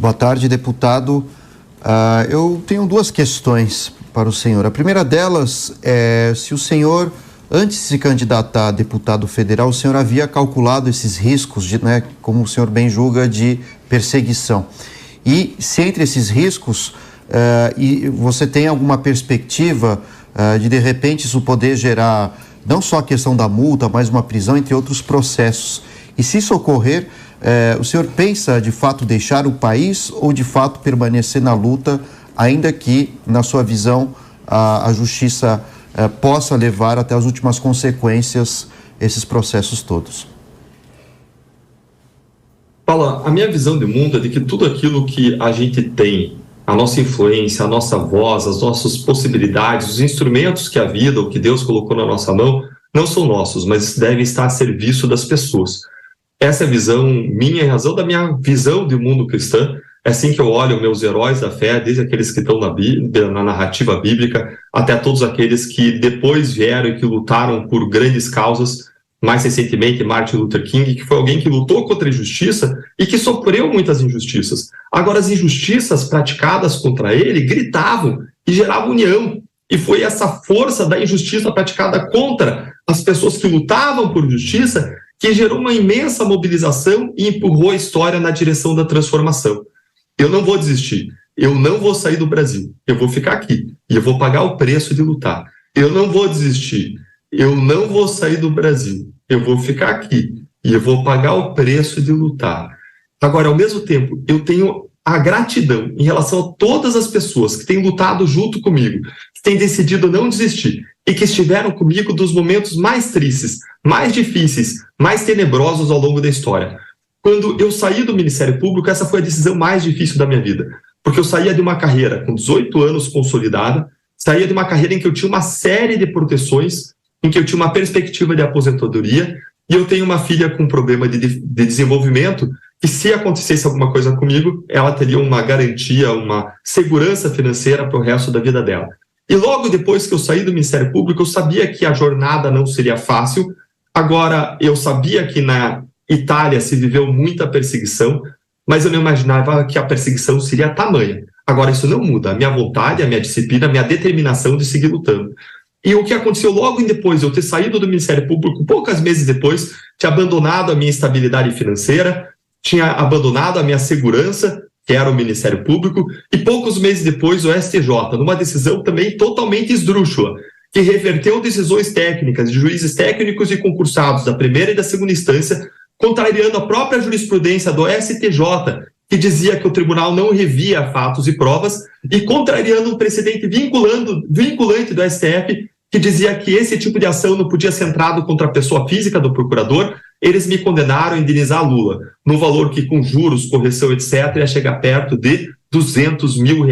Boa tarde, deputado. Eu tenho duas questões para o senhor. A primeira delas é se o senhor, antes de se candidatar a deputado federal, o senhor havia calculado esses riscos, como o senhor bem julga, de perseguição. E se entre esses riscos, você tem alguma perspectiva de repente, isso poder gerar não só a questão da multa, mas uma prisão, entre outros processos. E se isso ocorrer, o senhor pensa de fato deixar o país ou de fato permanecer na luta, ainda que, na sua visão, a justiça possa levar até as últimas consequências esses processos todos? Paula, a minha visão de mundo é de que tudo aquilo que a gente tem, a nossa influência, a nossa voz, as nossas possibilidades, os instrumentos que a vida, o que Deus colocou na nossa mão, não são nossos, mas devem estar a serviço das pessoas. Essa é a visão minha, em razão da minha visão de mundo cristã. É assim que eu olho meus heróis da fé, desde aqueles que estão na narrativa bíblica, até todos aqueles que depois vieram e que lutaram por grandes causas. Mais recentemente, Martin Luther King, que foi alguém que lutou contra a injustiça e que sofreu muitas injustiças. Agora, as injustiças praticadas contra ele gritavam e geravam união. E foi essa força da injustiça praticada contra as pessoas que lutavam por justiça que gerou uma imensa mobilização e empurrou a história na direção da transformação. Eu não vou desistir, eu não vou sair do Brasil, eu vou ficar aqui e eu vou pagar o preço de lutar. Eu não vou desistir, eu não vou sair do Brasil, eu vou ficar aqui e eu vou pagar o preço de lutar. Agora, ao mesmo tempo, eu tenho a gratidão em relação a todas as pessoas que têm lutado junto comigo, que têm decidido não desistir e que estiveram comigo dos momentos mais tristes, mais difíceis, mais tenebrosos ao longo da história. Quando eu saí do Ministério Público, essa foi a decisão mais difícil da minha vida, porque eu saía de uma carreira com 18 anos consolidada, saía de uma carreira em que eu tinha uma série de proteções, em que eu tinha uma perspectiva de aposentadoria, e eu tenho uma filha com problema de desenvolvimento, que se acontecesse alguma coisa comigo, ela teria uma garantia, uma segurança financeira para o resto da vida dela. E logo depois que eu saí do Ministério Público, eu sabia que a jornada não seria fácil. Agora, eu sabia que na Itália se viveu muita perseguição, mas eu não imaginava que a perseguição seria tamanha. Agora, isso não muda a minha vontade, a minha disciplina, a minha determinação de seguir lutando. E o que aconteceu logo depois de eu ter saído do Ministério Público, poucos meses depois, tinha abandonado a minha estabilidade financeira, tinha abandonado a minha segurança, que era o Ministério Público, e poucos meses depois o STJ, numa decisão também totalmente esdrúxula, que reverteu decisões técnicas de juízes técnicos e concursados da primeira e da segunda instância, contrariando a própria jurisprudência do STJ, que dizia que o tribunal não revia fatos e provas, e contrariando um precedente vinculante do STF, que dizia que esse tipo de ação não podia ser entrado contra a pessoa física do procurador. Eles me condenaram a indenizar Lula, no valor que, com juros, correção, etc., ia chegar perto de R$200 mil.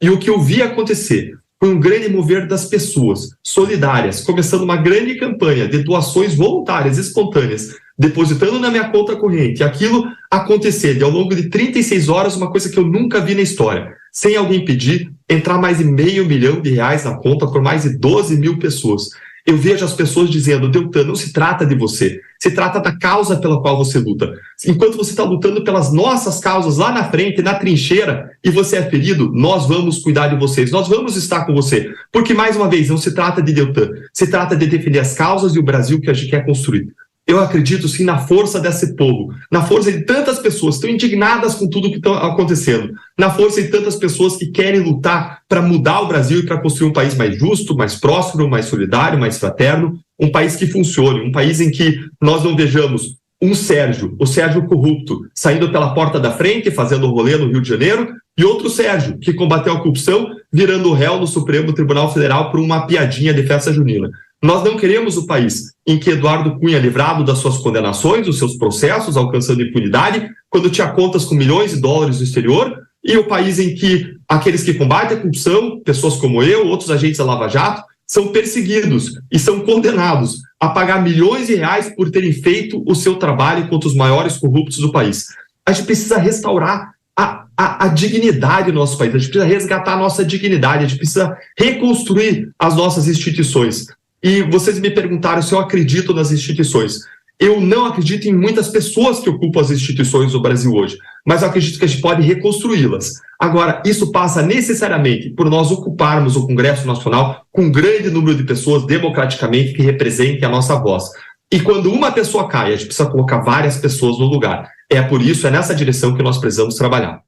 E o que eu vi acontecer foi um grande mover das pessoas solidárias, começando uma grande campanha de doações voluntárias, espontâneas, depositando na minha conta corrente. Aquilo acontecer de, ao longo de 36 horas, uma coisa que eu nunca vi na história, sem alguém pedir, entrar mais de R$500 mil na conta por mais de 12 mil pessoas. Eu vejo as pessoas dizendo: Deltan, não se trata de você, se trata da causa pela qual você luta. Enquanto você está lutando pelas nossas causas lá na frente, na trincheira, e você é ferido, nós vamos cuidar de vocês, nós vamos estar com você. Porque, mais uma vez, não se trata de Deltan, se trata de defender as causas e o Brasil que a gente quer construir. Eu acredito sim na força desse povo, na força de tantas pessoas que estão indignadas com tudo que está acontecendo, na força de tantas pessoas que querem lutar para mudar o Brasil e para construir um país mais justo, mais próspero, mais solidário, mais fraterno, um país que funcione, um país em que nós não vejamos o Sérgio corrupto, saindo pela porta da frente, fazendo rolê no Rio de Janeiro, e outro Sérgio, que combateu a corrupção, virando réu no Supremo Tribunal Federal por uma piadinha de festa junina. Nós não queremos o país em que Eduardo Cunha, livrado das suas condenações, dos seus processos, alcançando impunidade, quando tinha contas com milhões de dólares no exterior, e o país em que aqueles que combatem a corrupção, pessoas como eu, outros agentes da Lava Jato, são perseguidos e são condenados a pagar milhões de reais por terem feito o seu trabalho contra os maiores corruptos do país. A gente precisa restaurar a dignidade do nosso país, a gente precisa resgatar a nossa dignidade, a gente precisa reconstruir as nossas instituições. E vocês me perguntaram se eu acredito nas instituições. Eu não acredito em muitas pessoas que ocupam as instituições do Brasil hoje. mas eu acredito que a gente pode reconstruí-las. Agora, isso passa necessariamente por nós ocuparmos o Congresso Nacional com um grande número de pessoas democraticamente que representem a nossa voz. E quando uma pessoa cai, a gente precisa colocar várias pessoas no lugar. É por isso, é nessa direção que nós precisamos trabalhar.